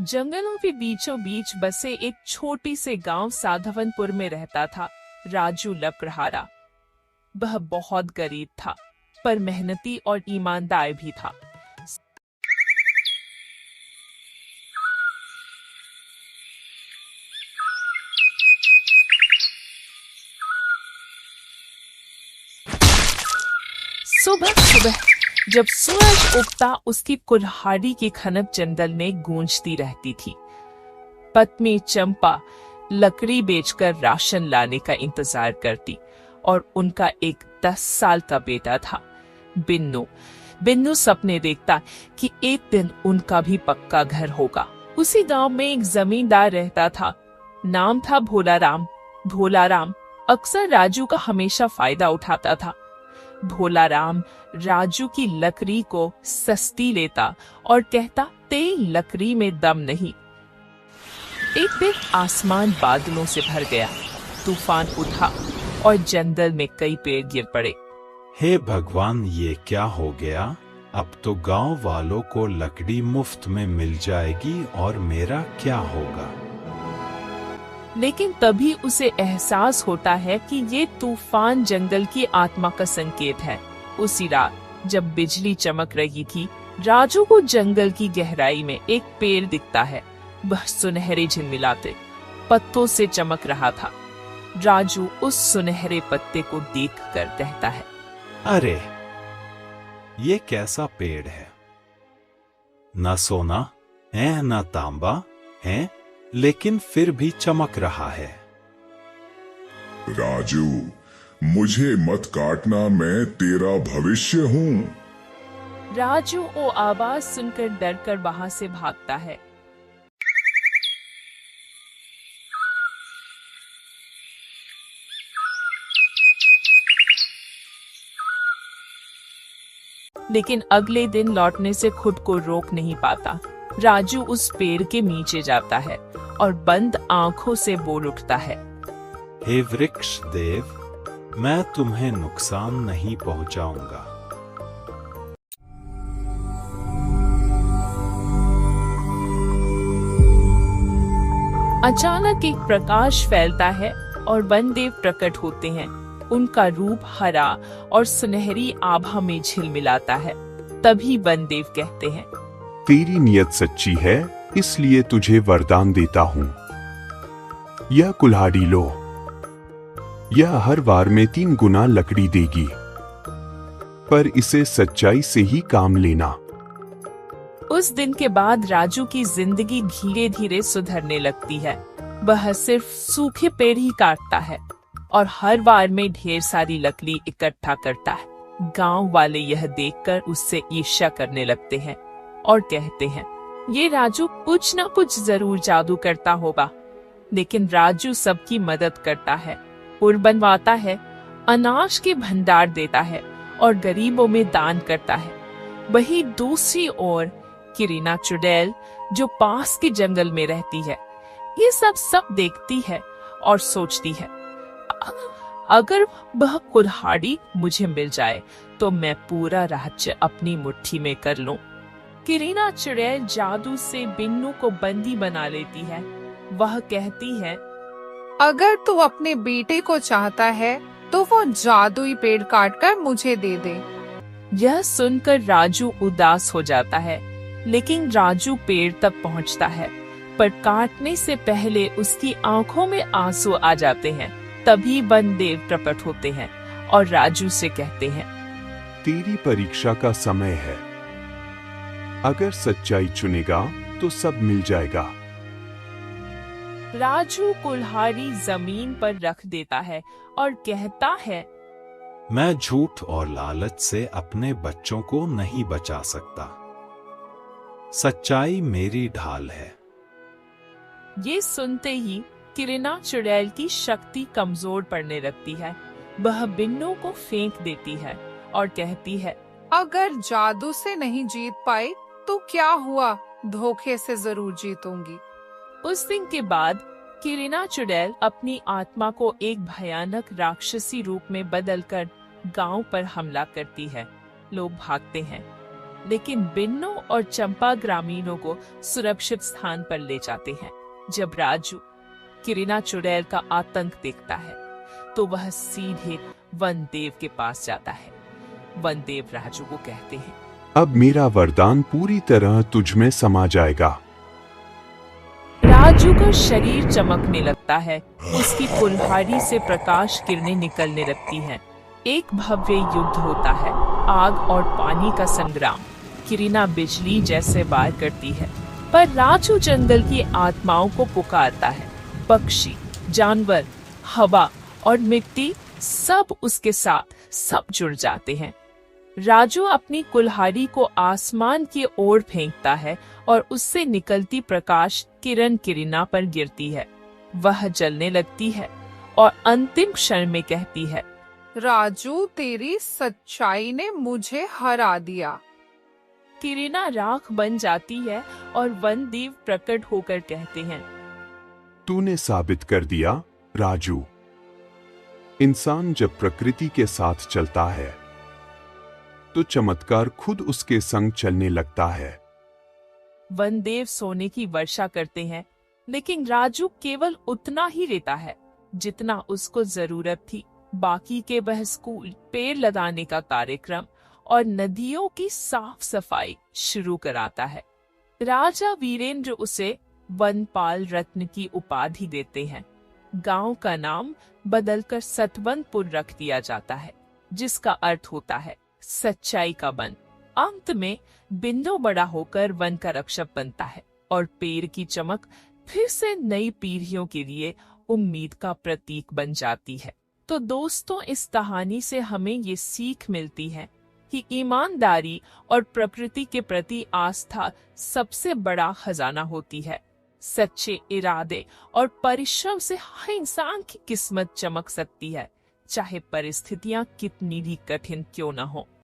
जंगलों के बीचों बीच बसे एक छोटी से गांव साधवनपुर में रहता था राजू लकड़हारा। वह बहुत गरीब था, पर मेहनती और ईमानदार भी था। सुबह सुबह जब सूरज उगता, उसकी कुल्हाड़ी की खनक जंगल में गूंजती रहती थी। पत्नी चंपा लकड़ी बेचकर राशन लाने का इंतजार करती और उनका एक 10 साल का बेटा था बिन्नू। बिन्नू सपने देखता कि एक दिन उनका भी पक्का घर होगा। उसी गांव में एक जमींदार रहता था, नाम था भोलाराम। भोलाराम अक्सर राजू का हमेशा फायदा उठाता था। भोलाराम राजू की लकड़ी को सस्ती लेता और कहता, तेरी लकड़ी में दम नहीं। एक दिन आसमान बादलों से भर गया, तूफान उठा और जंगल में कई पेड़ गिर पड़े। हे भगवान, ये क्या हो गया? अब तो गांव वालों को लकड़ी मुफ्त में मिल जाएगी और मेरा क्या होगा? लेकिन तभी उसे एहसास होता है कि ये तूफान जंगल की आत्मा का संकेत है। उसी रात जब बिजली चमक रही थी, राजू को जंगल की गहराई में एक पेड़ दिखता है। वह सुनहरे झिलमिलाते पत्तों से चमक रहा था। राजू उस सुनहरे पत्ते को देखकर कहता है, अरे, ये कैसा पेड़ है? न सोना है न तांबा है, लेकिन फिर भी चमक रहा है। राजू, मुझे मत काटना, मैं तेरा भविष्य हूँ। राजू वो आवाज सुनकर डरकर वहां से भागता है। लेकिन अगले दिन लौटने से खुद को रोक नहीं पाता। राजू उस पेड़ के नीचे जाता है और बंद आंखों से बोल उठता है, हे वृक्ष देव, मैं तुम्हें नुकसान नहीं पहुंचाऊंगा। अचानक एक प्रकाश फैलता है और वनदेव प्रकट होते हैं। उनका रूप हरा और सुनहरी आभा में झिलमिलाता है। तभी वनदेव कहते हैं, तेरी नियत सच्ची है, इसलिए तुझे वरदान देता हूँ। यह कुल्हाड़ी लो, यह हर वार में 3 गुना लकड़ी देगी, पर इसे सच्चाई से ही काम लेना। उस दिन के बाद राजू की जिंदगी धीरे धीरे सुधरने लगती है। वह सिर्फ सूखे पेड़ ही काटता है और हर वार में ढेर सारी लकड़ी इकट्ठा करता है। गांव वाले यह देखकर उससे ईर्ष्या करने लगते हैं और कहते हैं, ये राजू कुछ ना कुछ जरूर जादू करता होगा। लेकिन राजू सबकी मदद करता है, पुल बनवाता है, अनाज के भंडार देता है और गरीबों में दान करता है। वही दूसरी ओर किरीना चुड़ैल, जो पास के जंगल में रहती है, ये सब देखती है और सोचती है, अगर वह कुल्हाड़ी मुझे मिल जाए तो मैं पूरा राज्य अपनी मुट्ठी में कर लूं। किरीना चुड़ैल जादू से बिन्नू को बंदी बना लेती है। वह कहती है, अगर तू अपने बेटे को चाहता है तो वो जादुई पेड़ काटकर मुझे दे दे। यह सुनकर राजू उदास हो जाता है, लेकिन राजू पेड़ तक पहुंचता है, पर काटने से पहले उसकी आंखों में आंसू आ जाते हैं। तभी वनदेव प्रकट होते हैं और राजू से कहते हैं, तेरी परीक्षा का समय है। अगर सच्चाई चुनेगा तो सब मिल जाएगा। राजू कुल्हाड़ी जमीन पर रख देता है और कहता है, मैं झूठ और लालच से अपने बच्चों को नहीं बचा सकता। सच्चाई मेरी ढाल है। ये सुनते ही किरीना चुड़ैल की शक्ति कमजोर पड़ने लगती है। वह बिन्नू को फेंक देती है और कहती है, अगर जादू से नहीं जीत पाई तो क्या हुआ, धोखे से जरूर जीतूंगी। उस दिन के बाद किरीना चुड़ैल अपनी आत्मा को एक भयानक राक्षसी रूप में बदलकर गांव पर हमला करती है। लोग भागते हैं, लेकिन बिन्नू और चंपा ग्रामीणों को सुरक्षित स्थान पर ले जाते हैं। जब राजू किरीना चुड़ैल का आतंक देखता है तो वह सीधे वनदेव के पास जाता है। वनदेव राजू को कहते हैं, अब मेरा वरदान पूरी तरह तुझ में समा जाएगा। राजू का शरीर चमकने लगता है, उसकी कुल्हाड़ी से प्रकाश किरणें निकलने लगती हैं। एक भव्य युद्ध होता है, आग और पानी का संग्राम। किरीना बिजली जैसे वार करती है, पर राजू जंगल की आत्माओं को पुकारता है। पक्षी, जानवर, हवा और मिट्टी सब उसके साथ सब जुड़ जाते हैं। राजू अपनी कुल्हाड़ी को आसमान की ओर फेंकता है और उससे निकलती प्रकाश किरण किरीना पर गिरती है। वह जलने लगती है और अंतिम क्षण में कहती है, राजू, तेरी सच्चाई ने मुझे हरा दिया। किरीना राख बन जाती है और वनदेव प्रकट होकर कहते हैं, तूने साबित कर दिया राजू। इंसान जब प्रकृति के साथ चलता है तो चमत्कार खुद उसके संग चलने लगता है। वनदेव सोने की वर्षा करते हैं, लेकिन राजू केवल उतना ही लेता है जितना उसको जरूरत थी। बाकी के वह स्कूल, पेड़ लगाने का कार्यक्रम और नदियों की साफ सफाई शुरू कराता है। राजा वीरेंद्र उसे वनपाल रत्न की उपाधि देते हैं। गांव का नाम बदलकर सतवनपुर रख दिया जाता है, जिसका अर्थ होता है सच्चाई का वन। अंत में बिंदु बड़ा होकर वन का रक्षक बनता है और पेड़ की चमक फिर से नई पीढ़ियों के लिए उम्मीद का प्रतीक बन जाती है। तो दोस्तों, इस कहानी से हमें ये सीख मिलती है कि ईमानदारी और प्रकृति के प्रति आस्था सबसे बड़ा खजाना होती है। सच्चे इरादे और परिश्रम से हर इंसान की किस्मत चमक सकती है, चाहे परिस्थितियां कितनी भी कठिन क्यों न हो।